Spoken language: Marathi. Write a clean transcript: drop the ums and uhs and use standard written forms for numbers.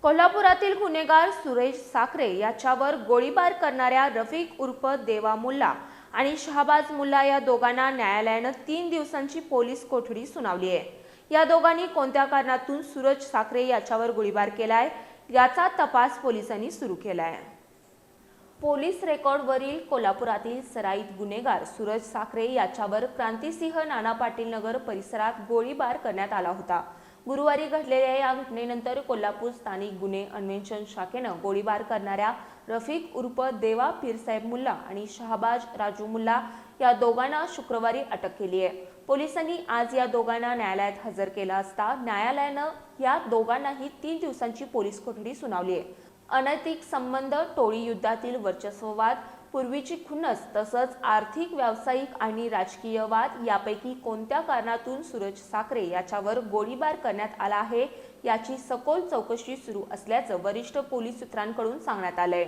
कोल्हापुरातील गुन्हेगार सुरेश साखरे याच्यावर गोळीबार करणाऱ्या रफिक उर्फ देवा मुल्ला आणि शहाबाज मुल्ला या दोघांना न्यायालयानं 3 दिवसांची पोलीस कोठडी सुनावली आहे। या दोघांनी कोणत्या कारणातून सूरज साखरे याच्यावर गोळीबार केलाय याचा तपास पोलिसांनी सुरू केलाय। पोलीस रेकॉर्डवरील कोल्हापुरातील सराईत गुन्हेगार सूरज साखरे याच्यावर क्रांतिसिंह नाना पाटील नगर परिसरात गोळीबार करण्यात आला होता। गुरुवारी घडलेल्या या घटनेनंतर कोल्हापूर स्थानिक गुन्हे अन्वेषण शाखेनं गोळीबार करणाऱ्या रफिक उर्फ देवा पीरसाहेब मुल्ला आणि शहाबाज राजू मुल्ला या दोघांना शुक्रवारी अटक केली आहे। पोलिसांनी आज या दोघांना न्यायालयात हजर केलं असता न्यायालयानं या दोघांनाही 3 दिवसांची पोलीस कोठडी सुनावली आहे। अनैतिक संबंध, टोळी युद्धातील वर्चस्ववाद, पूर्वीची खुन्नस तसंच आर्थिक, व्यावसायिक आणि राजकीय वाद यापैकी कोणत्या कारणातून सूरज साखरे याच्यावर गोळीबार करण्यात आला आहे याची सखोल चौकशी सुरू असल्याचं वरिष्ठ पोलीस सूत्रांकडून सांगण्यात आलंय।